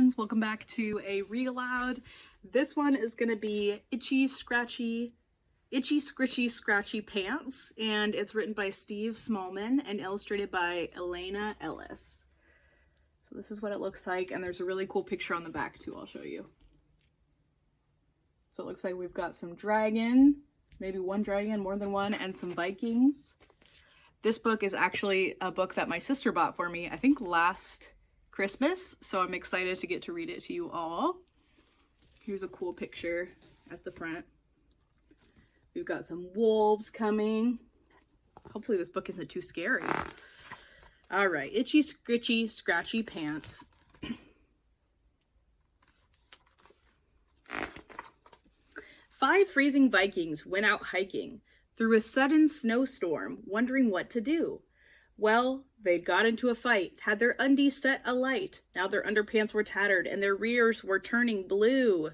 friends, welcome back to a read aloud. This one is going to be Itchy, Scratchy, Scritchy, Scratchy Pants, and it's written by Steve Smallman and illustrated by Elena Ellis. So this is what it looks like, and there's a really cool picture on the back too, I'll show you. So it looks like we've got some dragon, maybe one dragon, more than one, and some Vikings. This book is actually a book that my sister bought for me, I think last Christmas, so I'm excited to get to read it to you all. Here's a cool picture at the front. We've got some wolves coming. Hopefully this book isn't too scary. All right, Itchy, Scritchy, Scratchy Pants. 5 freezing Vikings went out hiking through a sudden snowstorm, wondering what to do. Well, they'd got into a fight, had their undies set alight. Now their underpants were tattered and their rears were turning blue.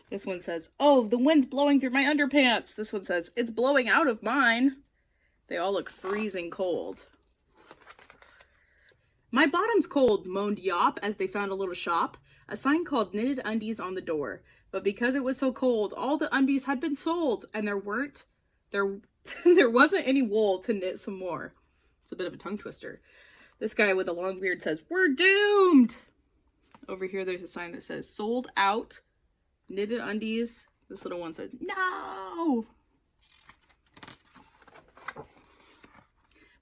This one says, "Oh, the wind's blowing through my underpants." This one says, "It's blowing out of mine." They all look freezing cold. "My bottom's cold," moaned Yop as they found a little shop, a sign called Knitted Undies on the door. But because it was so cold, all the undies had been sold, and there wasn't any wool to knit some more. It's a bit of a tongue twister. This guy with a long beard says, "We're doomed." Over here, there's a sign that says, "Sold out, knitted undies." This little one says, "No."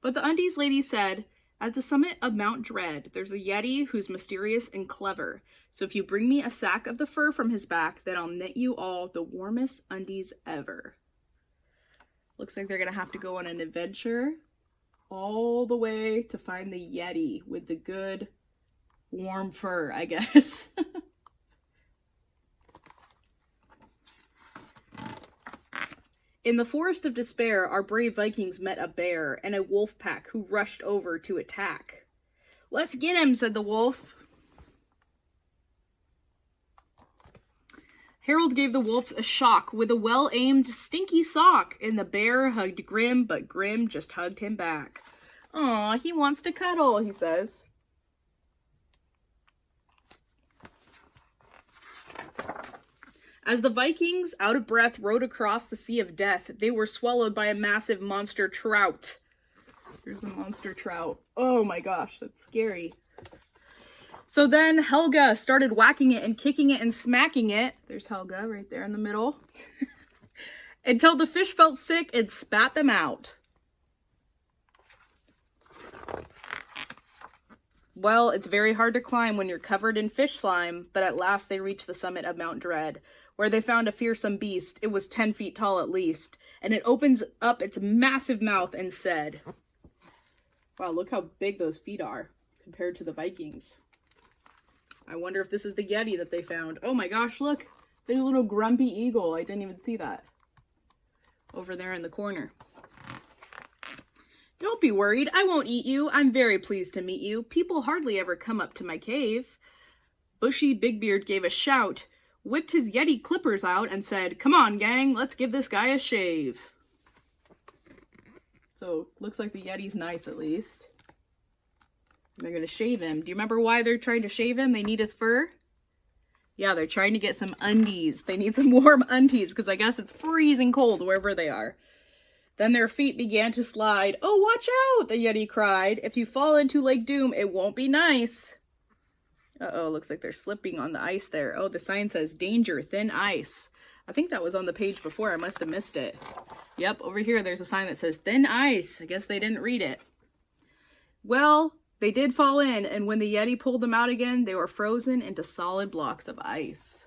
But the undies lady said, "At the summit of Mount Dread, there's a Yeti who's mysterious and clever. So if you bring me a sack of the fur from his back, then I'll knit you all the warmest undies ever." Looks like they're going to have to go on an adventure all the way to find the Yeti with the good warm fur, I guess. In the forest of despair, our brave Vikings met a bear and a wolf pack who rushed over to attack. "Let's get him," said the wolf. Harold gave the wolves a shock with a well-aimed stinky sock, and the bear hugged Grim, but Grim just hugged him back. "Aw, he wants to cuddle," he says. As the Vikings, out of breath, rode across the Sea of Death, they were swallowed by a massive monster trout. Here's the monster trout. Oh my gosh, that's scary. So then Helga started whacking it and kicking it and smacking it. There's Helga right there in the middle. Until the fish felt sick and spat them out. Well, it's very hard to climb when you're covered in fish slime, but at last they reached the summit of Mount Dread, where they found a fearsome beast. It was 10 feet tall at least, and it opens up its massive mouth and said, wow, look how big those feet are compared to the Vikings. I wonder if this is the Yeti that they found. Oh my gosh, look, there's a little grumpy eagle. I didn't even see that. Over there in the corner. "Don't be worried, I won't eat you. I'm very pleased to meet you. People hardly ever come up to my cave." Bushy Bigbeard gave a shout, whipped his Yeti clippers out, and said, "Come on, gang, let's give this guy a shave." So, looks like the Yeti's nice at least. They're going to shave him. Do you remember why they're trying to shave him? They need his fur? Yeah, they're trying to get some undies. They need some warm undies because I guess it's freezing cold wherever they are. Then their feet began to slide. "Oh, watch out," the Yeti cried. "If you fall into Lake Doom, it won't be nice." Uh-oh, looks like they're slipping on the ice there. Oh, the sign says, "Danger, thin ice." I think that was on the page before. I must have missed it. Yep, over here there's a sign that says, "Thin ice." I guess they didn't read it. Well, they did fall in, and when the Yeti pulled them out again, they were frozen into solid blocks of ice.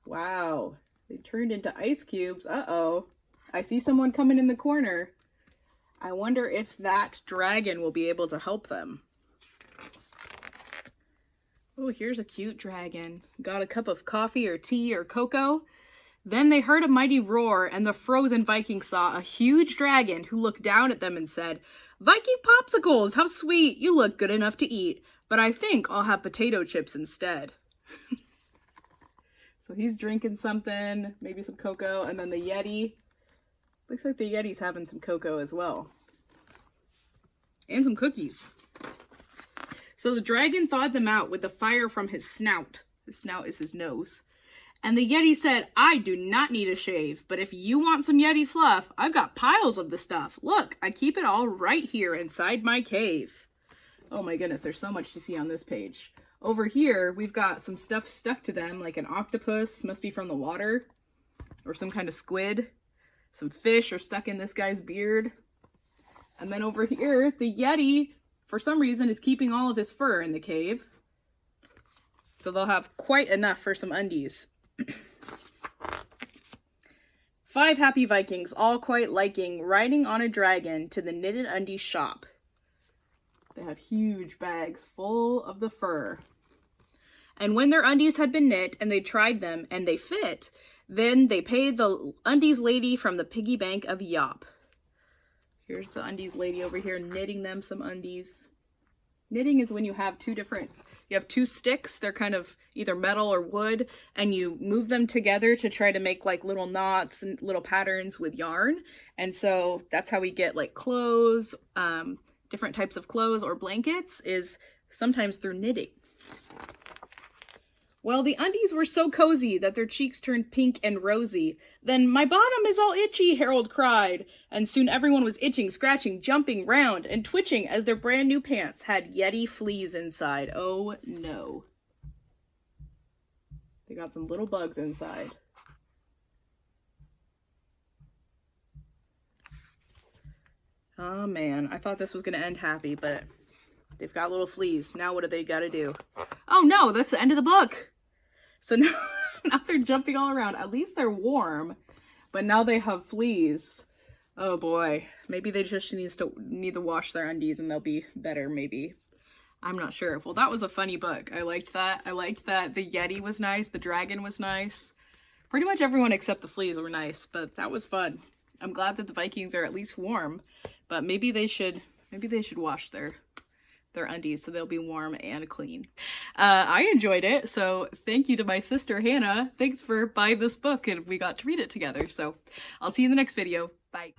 Wow, they turned into ice cubes. Uh-oh. I see someone coming in the corner. I wonder if that dragon will be able to help them. Oh, here's a cute dragon. Got a cup of coffee or tea or cocoa. Then they heard a mighty roar, and the frozen Vikings saw a huge dragon who looked down at them and said, "Viking popsicles, how sweet. You look good enough to eat, but I think I'll have potato chips instead." So he's drinking something, maybe some cocoa, and then the Yeti. Looks like the Yeti's having some cocoa as well. And some cookies. So the dragon thawed them out with the fire from his snout. His snout is his nose. And the Yeti said, I do not need a shave, but if you want some Yeti fluff, I've got piles of the stuff. Look, I keep it all right here inside my cave. Oh my goodness, there's so much to see on this page. Over here, we've got some stuff stuck to them, like an octopus, must be from the water, or some kind of squid. Some fish are stuck in this guy's beard. And then over here, the Yeti, for some reason, is keeping all of his fur in the cave. So they'll have quite enough for some undies. 5 happy Vikings, all quite liking riding on a dragon to the knitted undies shop. They have huge bags full of the fur. And when their undies had been knit and they tried them and they fit, then they paid the undies lady from the piggy bank of Yop. Here's the undies lady over here knitting them some undies. Knitting is when you have two sticks, they're kind of either metal or wood, and you move them together to try to make like little knots and little patterns with yarn. And so that's how we get like clothes, different types of clothes or blankets, is sometimes through knitting. Well, the undies were so cozy that their cheeks turned pink and rosy. Then, my bottom is all itchy, Harold cried. And soon everyone was itching, scratching, jumping round, and twitching as their brand new pants had Yeti fleas inside. Oh no. They got some little bugs inside. Oh man, I thought this was going to end happy, but they've got little fleas. Now what do they got to do? Oh no, that's the end of the book. So now they're jumping all around. At least they're warm, but now they have fleas. Oh boy, maybe they just need to wash their undies and they'll be better, maybe. I'm not sure. Well, that was a funny book. I liked that. I liked that the Yeti was nice, the dragon was nice. Pretty much everyone except the fleas were nice, but that was fun. I'm glad that the Vikings are at least warm, but maybe they should wash their undies so they'll be warm and clean. I enjoyed it, so thank you to my sister Hannah. Thanks for buying this book and we got to read it together. So I'll see you in the next video. Bye.